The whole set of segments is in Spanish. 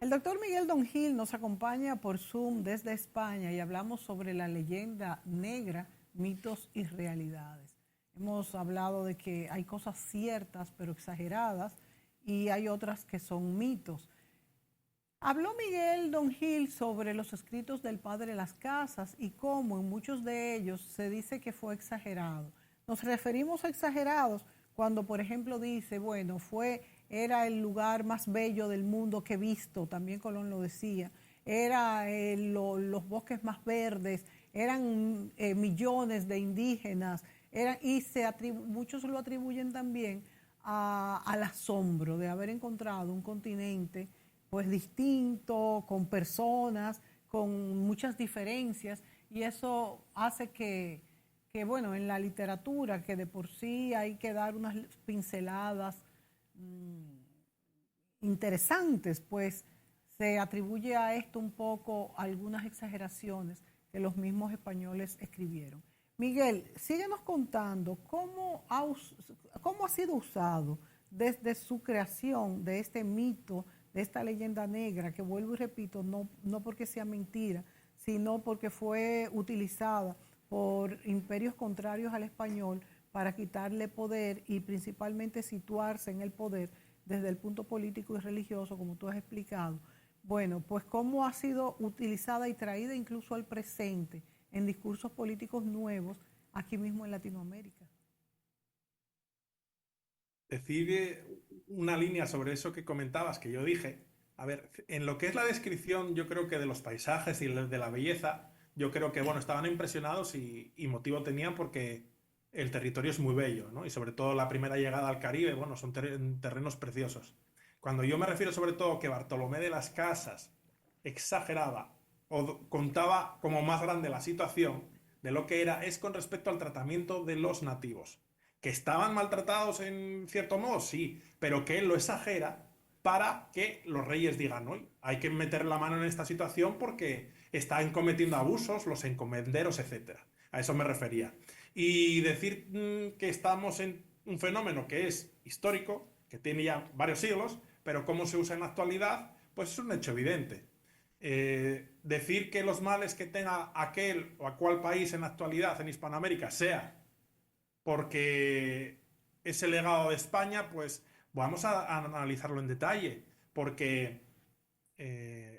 El doctor Miguel Don Gil nos acompaña por Zoom desde España y hablamos sobre la leyenda negra, mitos y realidades. Hemos hablado de que hay cosas ciertas pero exageradas y hay otras que son mitos. Habló Miguel Don Gil sobre los escritos del padre Las Casas y cómo en muchos de ellos se dice que fue exagerado. Nos referimos a exagerados cuando, por ejemplo, dice, bueno, era el lugar más bello del mundo que he visto, también Colón lo decía, era los bosques más verdes, eran millones de indígenas, muchos lo atribuyen también al asombro de haber encontrado un continente pues distinto, con personas, con muchas diferencias, y eso hace bueno, en la literatura, que de por sí hay que dar unas pinceladas interesantes, pues se atribuye a esto un poco algunas exageraciones que los mismos españoles escribieron. Miguel, síguenos contando cómo ha sido usado desde su creación de este mito, de esta leyenda negra, que vuelvo y repito, no porque sea mentira, sino porque fue utilizada por imperios contrarios al español para quitarle poder y principalmente situarse en el poder desde el punto político y religioso, como tú has explicado. Bueno, pues cómo ha sido utilizada y traída incluso al presente en discursos políticos nuevos aquí mismo en Latinoamérica. Decide una línea sobre eso que comentabas, que yo dije. A ver, en lo que es la descripción, yo creo que de los paisajes y de la belleza, yo creo que, bueno, estaban impresionados y motivo tenían porque el territorio es muy bello, ¿no? Y sobre todo la primera llegada al Caribe, bueno, son terrenos preciosos. Cuando yo me refiero sobre todo que Bartolomé de las Casas exageraba o contaba como más grande la situación de lo que era, es con respecto al tratamiento de los nativos. ¿Que estaban maltratados en cierto modo? Sí, pero que él lo exagera para que los reyes digan, hoy hay que meter la mano en esta situación porque están cometiendo abusos los encomenderos, etcétera. A eso me refería. Y decir que estamos en un fenómeno que es histórico, que tiene ya varios siglos, pero cómo se usa en la actualidad, pues es un hecho evidente. Decir que los males que tenga aquel o a cual país en la actualidad en Hispanoamérica sea porque ese legado de España, pues vamos a analizarlo en detalle, porque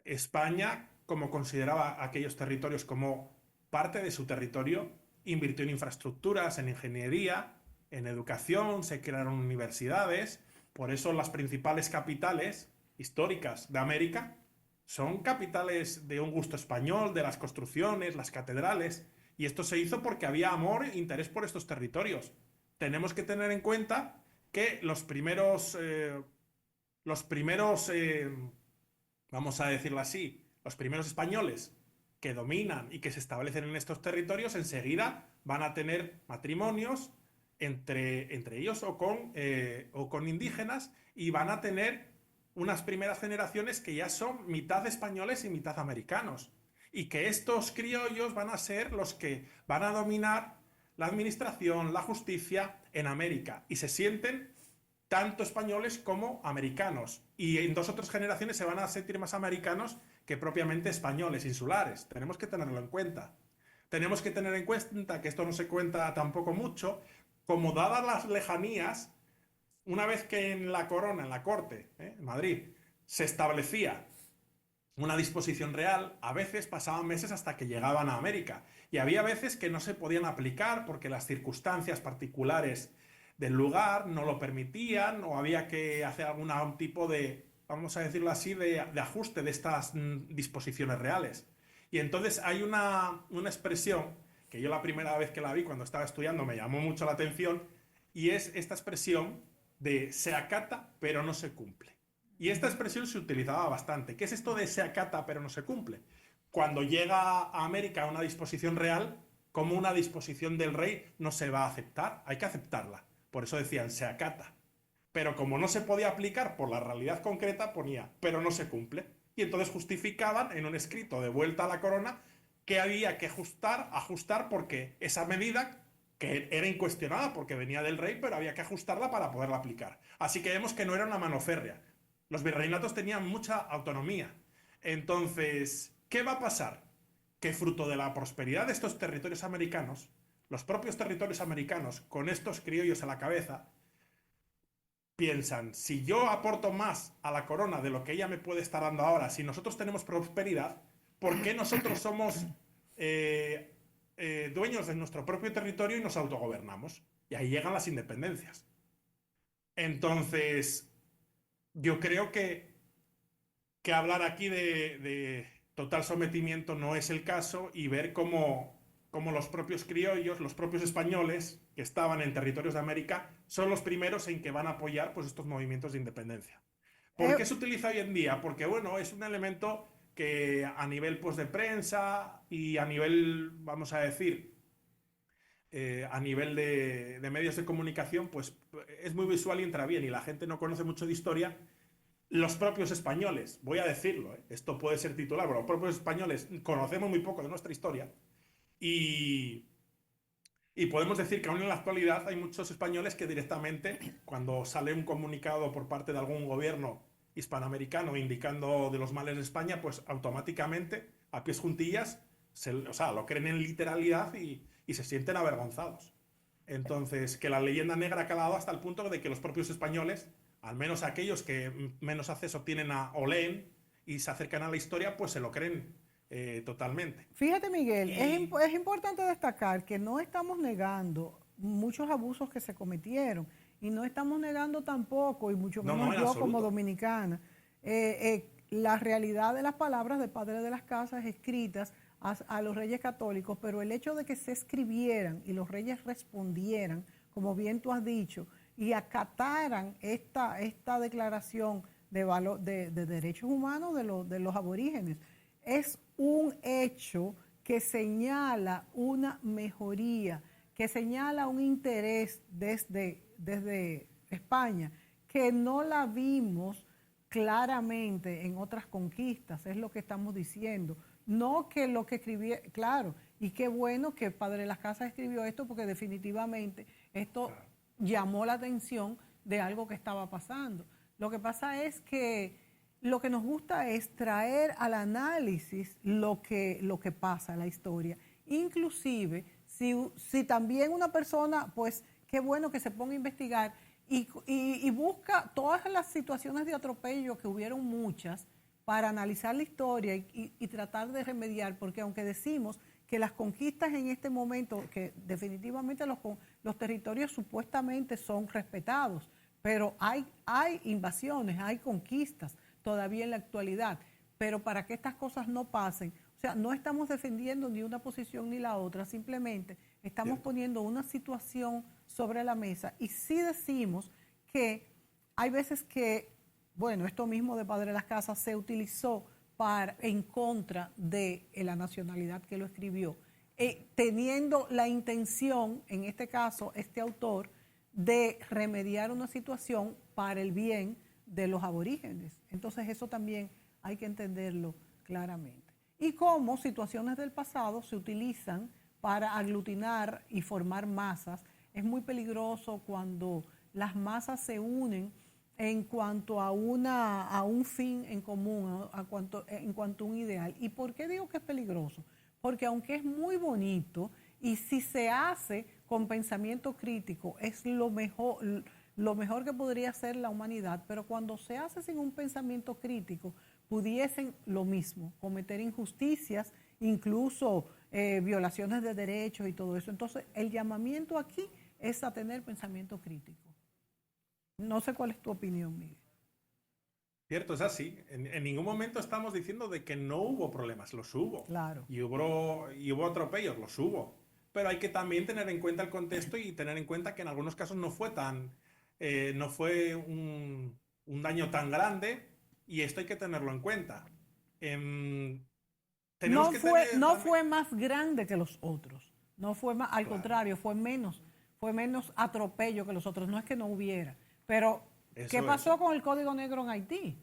España, como consideraba aquellos territorios como parte de su territorio, invirtió en infraestructuras, en ingeniería, en educación, se crearon universidades, por eso las principales capitales históricas de América son capitales de un gusto español, de las construcciones, las catedrales, y esto se hizo porque había amor e interés por estos territorios. Tenemos que tener en cuenta que los primeros, vamos a decirlo así, los primeros españoles que dominan y que se establecen en estos territorios enseguida van a tener matrimonios entre ellos o con indígenas y van a tener unas primeras generaciones que ya son mitad españoles y mitad americanos. Y que estos criollos van a ser los que van a dominar la administración, la justicia en América y se sienten tanto españoles como americanos. Y en 2 o 3 generaciones se van a sentir más americanos que propiamente españoles insulares. Tenemos que tenerlo en cuenta. Tenemos que tener en cuenta que esto no se cuenta tampoco mucho, como dadas las lejanías, una vez que en la corona, en la corte, en Madrid, se establecía una disposición real, a veces pasaban meses hasta que llegaban a América. Y había veces que no se podían aplicar porque las circunstancias particulares del lugar no lo permitían o había que hacer algún tipo de, vamos a decirlo así, de ajuste de estas disposiciones reales. Y entonces hay una expresión que yo la primera vez que la vi cuando estaba estudiando me llamó mucho la atención y es esta expresión de se acata pero no se cumple. Y esta expresión se utilizaba bastante. ¿Qué es esto de se acata pero no se cumple? Cuando llega a América una disposición real, como una disposición del rey no se va a aceptar, hay que aceptarla. Por eso decían se acata. Pero como no se podía aplicar por la realidad concreta, ponía pero no se cumple. Y entonces justificaban en un escrito de vuelta a la corona que había que ajustar porque esa medida que era incuestionada porque venía del rey, pero había que ajustarla para poderla aplicar. Así que vemos que no era una mano férrea. Los virreinatos tenían mucha autonomía. Entonces, ¿qué va a pasar? Que fruto de la prosperidad de estos territorios americanos, los propios territorios americanos, con estos criollos a la cabeza, piensan, si yo aporto más a la corona de lo que ella me puede estar dando ahora, si nosotros tenemos prosperidad, ¿por qué nosotros somos dueños de nuestro propio territorio y nos autogobernamos? Y ahí llegan las independencias. Entonces, yo creo que hablar aquí de total sometimiento no es el caso y ver cómo los propios criollos, los propios españoles que estaban en territorios de América, son los primeros en que van a apoyar pues, estos movimientos de independencia. ¿Por qué se utiliza hoy en día? Porque, bueno, es un elemento que a nivel pues, de prensa y a nivel, vamos a decir, a nivel de medios de comunicación, pues es muy visual y entra bien, y la gente no conoce mucho de historia. Los propios españoles, voy a decirlo, esto puede ser titular, pero los propios españoles conocemos muy poco de nuestra historia y, y podemos decir que aún en la actualidad hay muchos españoles que directamente, cuando sale un comunicado por parte de algún gobierno hispanoamericano indicando de los males de España, pues automáticamente, a pies juntillas, o sea, lo creen en literalidad y se sienten avergonzados. Entonces, que la leyenda negra ha calado hasta el punto de que los propios españoles, al menos aquellos que menos acceso tienen o leen y se acercan a la historia, pues se lo creen totalmente. Fíjate, Miguel, es importante destacar que no estamos negando muchos abusos que se cometieron y no estamos negando tampoco, y mucho menos yo como dominicana, la realidad de las palabras de padres de las casas escritas a los reyes católicos, pero el hecho de que se escribieran y los reyes respondieran, como bien tú has dicho, y acataran esta declaración de derechos humanos de los aborígenes, es un hecho que señala una mejoría, que señala un interés desde España, que no la vimos claramente en otras conquistas, es lo que estamos diciendo. No que lo que escribí, claro, y qué bueno que el padre de las casas escribió esto, porque definitivamente esto llamó la atención de algo que estaba pasando. Lo que pasa es que lo que nos gusta es traer al análisis lo que pasa, la historia. Inclusive, si también una persona, pues qué bueno que se ponga a investigar y busca todas las situaciones de atropello, que hubieron muchas, para analizar la historia y tratar de remediar, porque aunque decimos que las conquistas en este momento, que definitivamente los territorios supuestamente son respetados, pero hay invasiones, hay conquistas todavía en la actualidad, pero para que estas cosas no pasen, o sea, no estamos defendiendo ni una posición ni la otra, simplemente estamos poniendo una situación sobre la mesa, y sí decimos que hay veces que, bueno, esto mismo de Padre de las Casas se utilizó en contra de la nacionalidad que lo escribió, teniendo la intención, en este caso, este autor, de remediar una situación para el bien de los aborígenes. Entonces eso también hay que entenderlo claramente. Y cómo situaciones del pasado se utilizan para aglutinar y formar masas. Es muy peligroso cuando las masas se unen en cuanto a un fin en común, en cuanto a un ideal. ¿Y por qué digo que es peligroso? Porque aunque es muy bonito, y si se hace con pensamiento crítico, es lo mejor que podría hacer la humanidad, pero cuando se hace sin un pensamiento crítico, pudiesen lo mismo, cometer injusticias, incluso violaciones de derechos y todo eso. Entonces, el llamamiento aquí es a tener pensamiento crítico. No sé cuál es tu opinión, Miguel. Cierto, es así. En ningún momento estamos diciendo de que no hubo problemas, los hubo. Claro. Y hubo atropellos, los hubo. Pero hay que también tener en cuenta el contexto y tener en cuenta que en algunos casos no fue un daño tan grande, y esto hay que tenerlo en cuenta. No fue más grande que los otros. No fue más, al contrario, fue menos atropello que los otros. No es que no hubiera. Pero, ¿qué pasó con el Código Negro en Haití?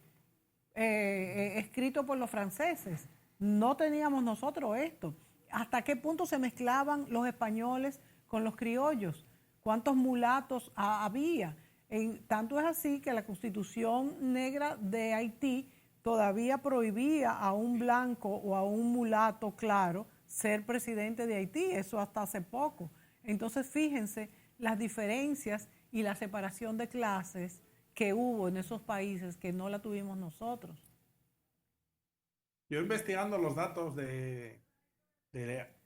Escrito por los franceses. No teníamos nosotros esto. ¿Hasta qué punto se mezclaban los españoles con los criollos? ¿Cuántos mulatos había? Tanto es así que la Constitución negra de Haití todavía prohibía a un blanco o a un mulato claro ser presidente de Haití, eso hasta hace poco. Entonces, fíjense las diferencias y la separación de clases que hubo en esos países que no la tuvimos nosotros. Yo investigando los datos de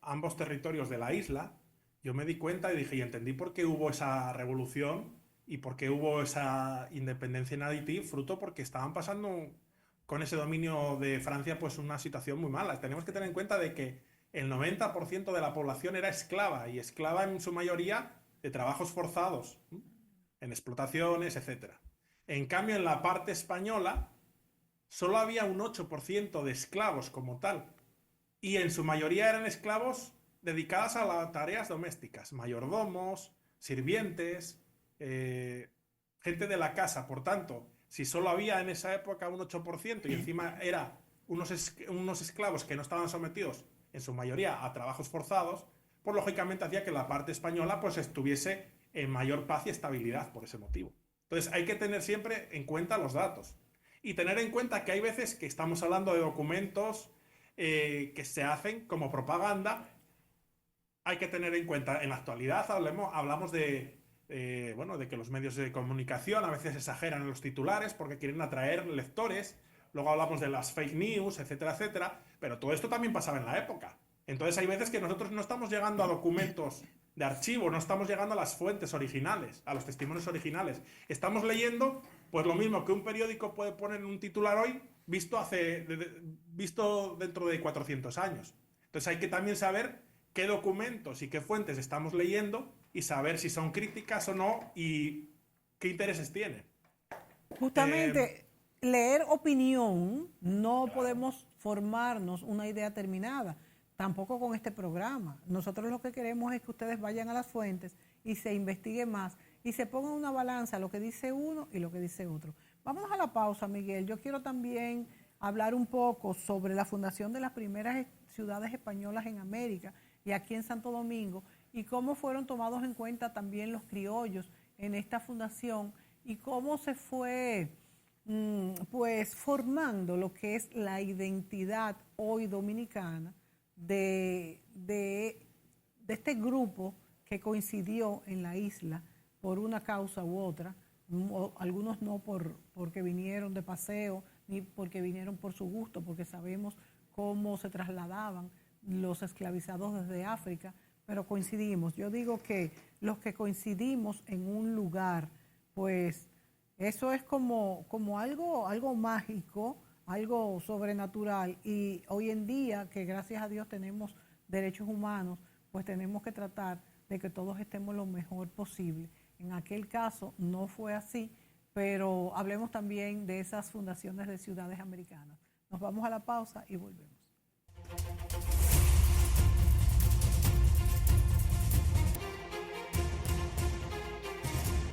ambos territorios de la isla, yo me di cuenta y dije, y entendí por qué hubo esa revolución y por qué hubo esa independencia en Haití, fruto porque estaban pasando con ese dominio de Francia pues una situación muy mala. Tenemos que tener en cuenta de que el 90% de la población era esclava, y esclava en su mayoría de trabajos forzados, en explotaciones, etcétera. En cambio, en la parte española solo había un 8% de esclavos como tal, y en su mayoría eran esclavos dedicados a las tareas domésticas, mayordomos, sirvientes, gente de la casa. Por tanto, si solo había en esa época un 8% y encima era unos esclavos que no estaban sometidos en su mayoría a trabajos forzados, pues lógicamente hacía que la parte española pues estuviese en mayor paz y estabilidad por ese motivo. Entonces hay que tener siempre en cuenta los datos y tener en cuenta que hay veces que estamos hablando de documentos que se hacen como propaganda. Hay que tener en cuenta, en la actualidad hablamos bueno, de que los medios de comunicación a veces exageran en los titulares porque quieren atraer lectores. Luego hablamos de las fake news, etcétera, etcétera. Pero todo esto también pasaba en la época. Entonces hay veces que nosotros no estamos llegando a documentos de archivo, no estamos llegando a las fuentes originales, a los testimonios originales. Estamos leyendo pues lo mismo que un periódico puede poner en un titular hoy, visto dentro de 400 años. Entonces hay que también saber qué documentos y qué fuentes estamos leyendo y saber si son críticas o no y qué intereses tienen. Justamente, leer opinión, no podemos formarnos una idea terminada, tampoco con este programa. Nosotros lo que queremos es que ustedes vayan a las fuentes y se investigue más y se pongan una balanza lo que dice uno y lo que dice otro. Vamos a la pausa, Miguel. Yo quiero también hablar un poco sobre la fundación de las primeras ciudades españolas en América y aquí en Santo Domingo, y cómo fueron tomados en cuenta también los criollos en esta fundación y cómo se fue pues formando lo que es la identidad hoy dominicana de este grupo que coincidió en la isla por una causa u otra, algunos no porque vinieron de paseo, ni porque vinieron por su gusto, porque sabemos cómo se trasladaban los esclavizados desde África, pero coincidimos. Yo digo que los que coincidimos en un lugar, pues eso es como algo mágico, algo sobrenatural, y hoy en día que gracias a Dios tenemos derechos humanos, pues tenemos que tratar de que todos estemos lo mejor posible. En aquel caso no fue así, pero hablemos también de esas fundaciones de ciudades americanas. Nos vamos a la pausa y volvemos.